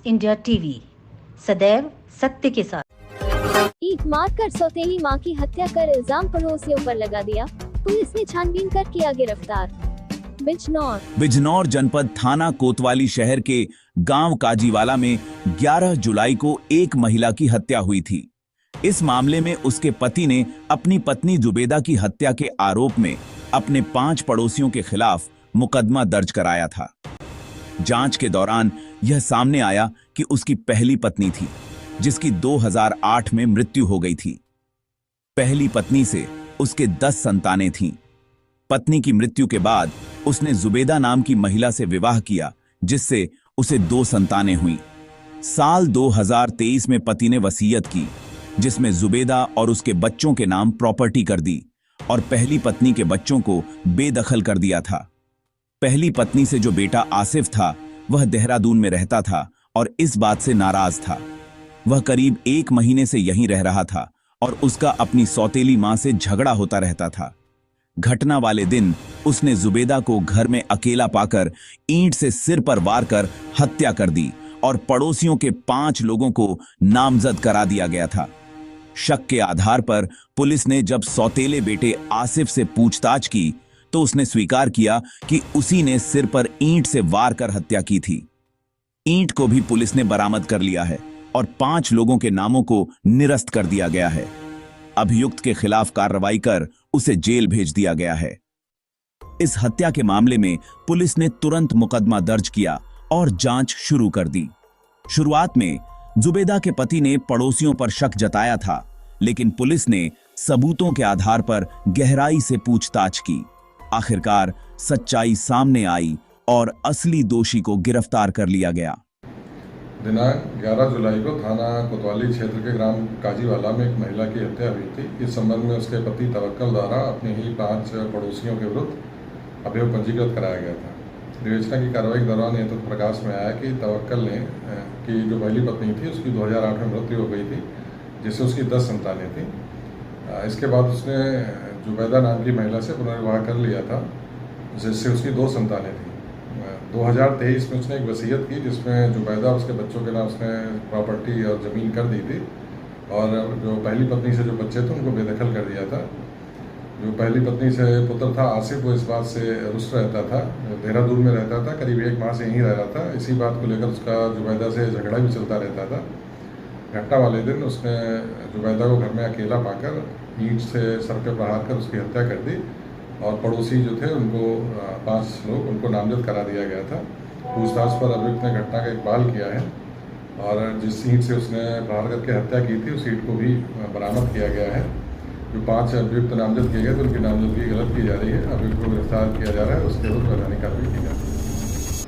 India TV, सदैव सत्य के साथ। ईंट मारकर सौतेली मां की हत्या कर इल्जाम पड़ोसियों पर लगा दिया, पुलिस ने छानबीन कर किया गिरफ्तार। बिजनौर जनपद थाना कोतवाली शहर के गांव काजीवाला में 11 जुलाई को एक महिला की हत्या हुई थी। इस मामले में उसके पति ने अपनी पत्नी जुबेदा की हत्या के आरोप में अपने 5 पड़ोसियों के खिलाफ मुकदमा दर्ज कराया था। जांच के दौरान यह सामने आया कि उसकी पहली पत्नी थी, जिसकी 2008 में मृत्यु हो गई थी। पहली पत्नी से उसके 10 संतानें थीं। पत्नी की मृत्यु के बाद उसने जुबेदा नाम की महिला से विवाह किया, जिससे उसे 2 संतानें हुईं। साल 2023 में पति ने वसीयत की, जिसमें जुबेदा और उसके बच्चों के नाम प्रॉपर्टी कर दी और पहली पत्नी के बच्चों को बेदखल कर दिया था। पहली पत्नी से जो बेटा आसिफ था, वह देहरादून में रहता था और इस बात से नाराज था। वह करीब 1 महीने से यहीं रह रहा था और उसका अपनी सौतेली मां से झगड़ा होता रहता था। घटना वाले दिन उसने जुबेदा को घर में अकेला पाकर ईंट से सिर पर वार कर हत्या कर दी और पड़ोसियों के 5 लोगों को नामजद करा दिया गया था। शक के आधार पर पुलिस ने जब सौतेले बेटे आसिफ से पूछताछ की तो उसने स्वीकार किया कि उसी ने सिर पर ईंट से वार कर हत्या की थी। ईंट को भी पुलिस ने बरामद कर लिया है और 5 लोगों के नामों को निरस्त कर दिया गया है। अभियुक्त के खिलाफ कार्रवाई कर उसे जेल भेज दिया गया है। इस हत्या के मामले में पुलिस ने तुरंत मुकदमा दर्ज किया और जांच शुरू कर दी। शुरुआत में जुबेदा के पति ने पड़ोसियों पर शक जताया था, लेकिन पुलिस ने सबूतों के आधार पर गहराई से पूछताछ की। आखिरकार सच्चाई सामने आई और असली दोषी को गिरफ्तार कर लिया गया। दिनांक 11 जुलाई को थाना कोतवाली क्षेत्र के ग्राम काजीवाला में एक महिला की हत्या हुई थी। इस संबंध में उसके पति तवक्कल द्वारा अपने ही 5 पड़ोसियों के विरुद्ध अभियोग पंजीकृत कराया गया था। विवेचना की कार्रवाई के दौरान यह तथ्य प्रकाश में आया कि तवक्कल ने की जो पहली पत्नी थी उसकी 2008 में मृत्यु हो गई थी, जिससे उसकी 10 संतानें थीं। इसके बाद उसने जुबैदा नाम की महिला से पुनर्विवाह कर लिया था, जिससे उसकी 2 संतानें थीं। 2023 में उसने एक वसीयत की, जिसमें जुबैदा उसके बच्चों के नाम उसने प्रॉपर्टी और ज़मीन कर दी थी और जो पहली पत्नी से जो बच्चे थे उनको बेदखल कर दिया था। जो पहली पत्नी से पुत्र था आसिफ, वो इस बात से रुष्ट रहता था, देहरादून में रहता था, करीब 1 माह से यहीं रह रहा था। इसी बात को लेकर उसका जुबैदा से झगड़ा भी चलता रहता था। घटना वाले दिन उसने जुबैदा को घर में अकेला पाकर ईंट से सर पे प्रहार कर उसकी हत्या कर दी और पड़ोसी जो थे उनको 5 लोग उनको नामजद करा दिया गया था। पूछताछ पर अभियुक्त ने घटना का इकबाल किया है और जिस ईंट से उसने प्रहार करके हत्या की थी उस ईंट को भी बरामद किया गया है। जो 5 अभियुक्त नामजद किए गए थे उनकी नामजदगी गलत की जा रही है। अभियुक्त को गिरफ्तार किया जा रहा है, उसके विरुद्ध वैधानिक कार्रवाई की जा रही है।